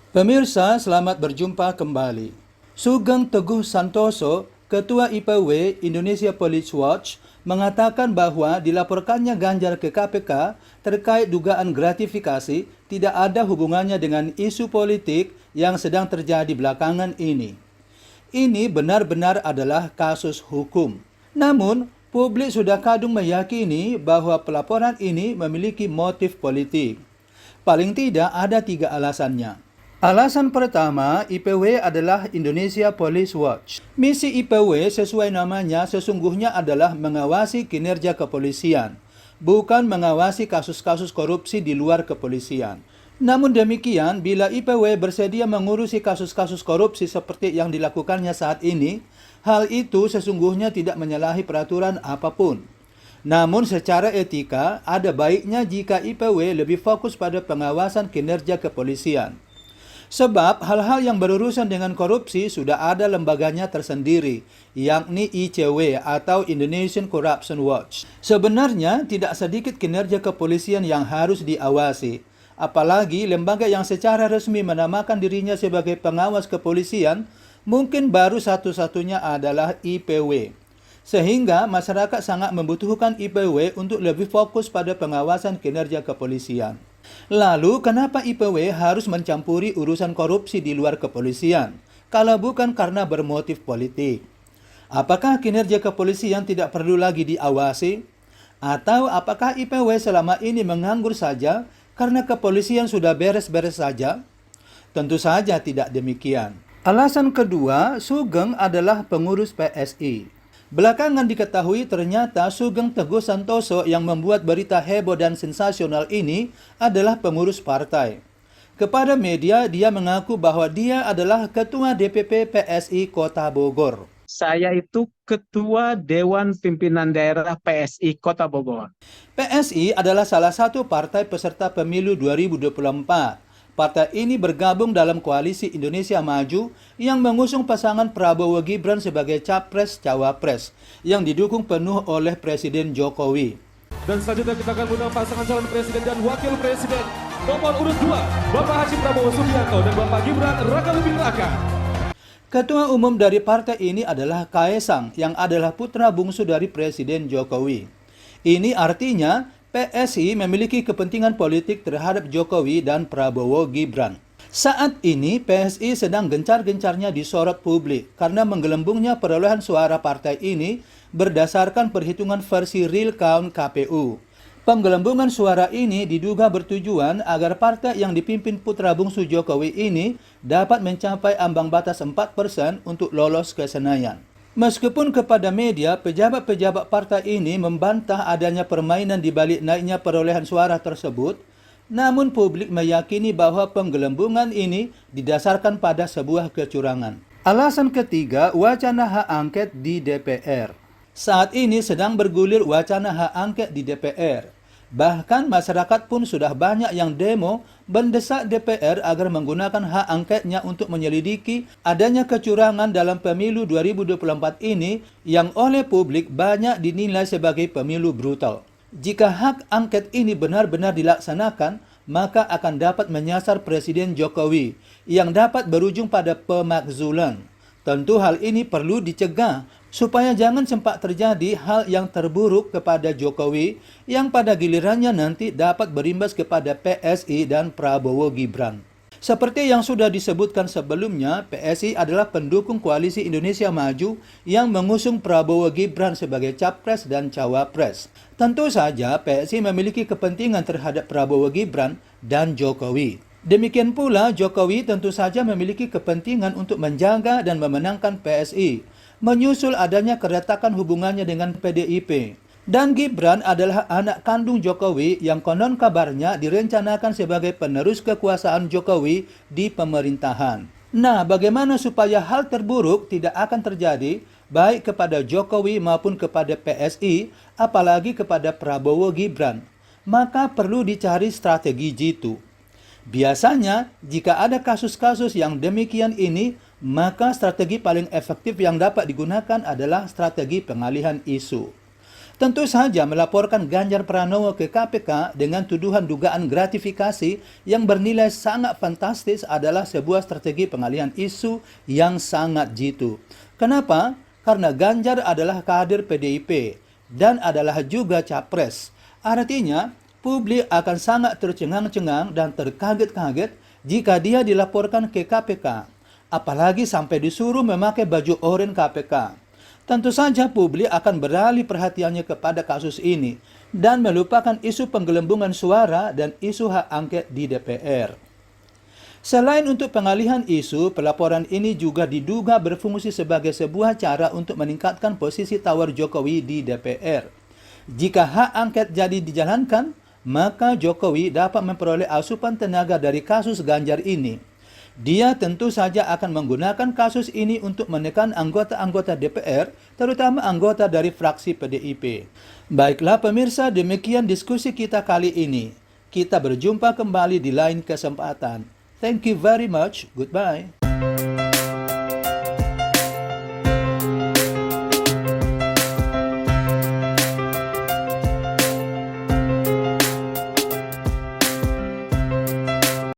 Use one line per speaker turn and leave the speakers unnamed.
Pemirsa, selamat berjumpa kembali. Sugeng Teguh Santoso, Ketua IPW Indonesia Police Watch, mengatakan bahwa dilaporkannya Ganjar ke KPK terkait dugaan gratifikasi tidak ada hubungannya dengan isu politik yang sedang terjadi belakangan ini. Ini benar-benar adalah kasus hukum. Namun, publik sudah kadung meyakini bahwa pelaporan ini memiliki motif politik. Paling tidak ada 3 alasannya. Alasan pertama, IPW adalah Indonesia Police Watch. Misi IPW sesuai namanya sesungguhnya adalah mengawasi kinerja kepolisian, bukan mengawasi kasus-kasus korupsi di luar kepolisian. Namun demikian, bila IPW bersedia mengurusi kasus-kasus korupsi seperti yang dilakukannya saat ini, hal itu sesungguhnya tidak menyalahi peraturan apapun. Namun secara etika, ada baiknya jika IPW lebih fokus pada pengawasan kinerja kepolisian. Sebab hal-hal yang berurusan dengan korupsi sudah ada lembaganya tersendiri, yakni ICW atau Indonesian Corruption Watch. Sebenarnya tidak sedikit kinerja kepolisian yang harus diawasi, apalagi lembaga yang secara resmi menamakan dirinya sebagai pengawas kepolisian, mungkin baru satu-satunya adalah IPW. Sehingga masyarakat sangat membutuhkan IPW untuk lebih fokus pada pengawasan kinerja kepolisian. Lalu, kenapa IPW harus mencampuri urusan korupsi di luar kepolisian, kalau bukan karena bermotif politik? Apakah kinerja kepolisian tidak perlu lagi diawasi? Atau apakah IPW selama ini menganggur saja karena kepolisian sudah beres-beres saja? Tentu saja tidak demikian. Alasan kedua, Sugeng adalah pengurus PSI. Belakangan diketahui ternyata Sugeng Teguh Santoso yang membuat berita heboh dan sensasional ini adalah pengurus partai. Kepada media, dia mengaku bahwa dia adalah Ketua DPP PSI Kota Bogor.
Saya itu Ketua Dewan Pimpinan Daerah PSI Kota Bogor.
PSI adalah salah satu partai peserta pemilu 2024. Partai ini bergabung dalam koalisi Indonesia Maju yang mengusung pasangan Prabowo Gibran sebagai Capres-Cawapres yang didukung penuh oleh Presiden Jokowi.
Dan selanjutnya kita akan mengundang pasangan calon presiden dan wakil presiden nomor urut 2, Bapak Haji Prabowo Subianto dan Bapak Gibran Rakabuming Raka.
Ketua umum dari partai ini adalah Kaesang yang adalah putra bungsu dari Presiden Jokowi. Ini artinya PSI memiliki kepentingan politik terhadap Jokowi dan Prabowo Gibran. Saat ini PSI sedang gencar-gencarnya disorot publik karena menggelembungnya perolehan suara partai ini berdasarkan perhitungan versi real count KPU. Penggelembungan suara ini diduga bertujuan agar partai yang dipimpin putra bungsu Jokowi ini dapat mencapai ambang batas 4% untuk lolos ke Senayan. Meskipun kepada media, pejabat-pejabat partai ini membantah adanya permainan di balik naiknya perolehan suara tersebut, namun publik meyakini bahwa penggelembungan ini didasarkan pada sebuah kecurangan. Alasan ketiga, wacana hak angket di DPR. Saat ini sedang bergulir wacana hak angket di DPR. Bahkan masyarakat pun sudah banyak yang demo mendesak DPR agar menggunakan hak angketnya untuk menyelidiki adanya kecurangan dalam pemilu 2024 ini yang oleh publik banyak dinilai sebagai pemilu brutal. Jika hak angket ini benar-benar dilaksanakan, maka akan dapat menyasar Presiden Jokowi yang dapat berujung pada pemakzulan. Tentu hal ini perlu dicegah supaya jangan sempat terjadi hal yang terburuk kepada Jokowi yang pada gilirannya nanti dapat berimbas kepada PSI dan Prabowo Gibran. Seperti yang sudah disebutkan sebelumnya, PSI adalah pendukung koalisi Indonesia Maju yang mengusung Prabowo Gibran sebagai Capres dan Cawapres. Tentu saja PSI memiliki kepentingan terhadap Prabowo Gibran dan Jokowi. Demikian pula Jokowi tentu saja memiliki kepentingan untuk menjaga dan memenangkan PSI, menyusul adanya keretakan hubungannya dengan PDIP. Dan Gibran adalah anak kandung Jokowi yang konon kabarnya direncanakan sebagai penerus kekuasaan Jokowi di pemerintahan. Nah, bagaimana supaya hal terburuk tidak akan terjadi baik kepada Jokowi maupun kepada PSI, apalagi kepada Prabowo Gibran? Maka perlu dicari strategi jitu. Biasanya, jika ada kasus-kasus yang demikian ini, maka strategi paling efektif yang dapat digunakan adalah strategi pengalihan isu. Tentu saja melaporkan Ganjar Pranowo ke KPK dengan tuduhan dugaan gratifikasi yang bernilai sangat fantastis adalah sebuah strategi pengalihan isu yang sangat jitu. Kenapa? Karena Ganjar adalah kader PDIP dan adalah juga capres. Artinya, publik akan sangat tercengang-cengang dan terkaget-kaget jika dia dilaporkan ke KPK. Apalagi sampai disuruh memakai baju oranye KPK. Tentu saja publik akan beralih perhatiannya kepada kasus ini dan melupakan isu penggelembungan suara dan isu hak angket di DPR. Selain untuk pengalihan isu, pelaporan ini juga diduga berfungsi sebagai sebuah cara untuk meningkatkan posisi tawar Jokowi di DPR. Jika hak angket jadi dijalankan, maka Jokowi dapat memperoleh asupan tenaga dari kasus Ganjar ini. Dia tentu saja akan menggunakan kasus ini untuk menekan anggota-anggota DPR, terutama anggota dari fraksi PDIP. Baiklah pemirsa, demikian diskusi kita kali ini. Kita berjumpa kembali di lain kesempatan. Thank you very much. Goodbye.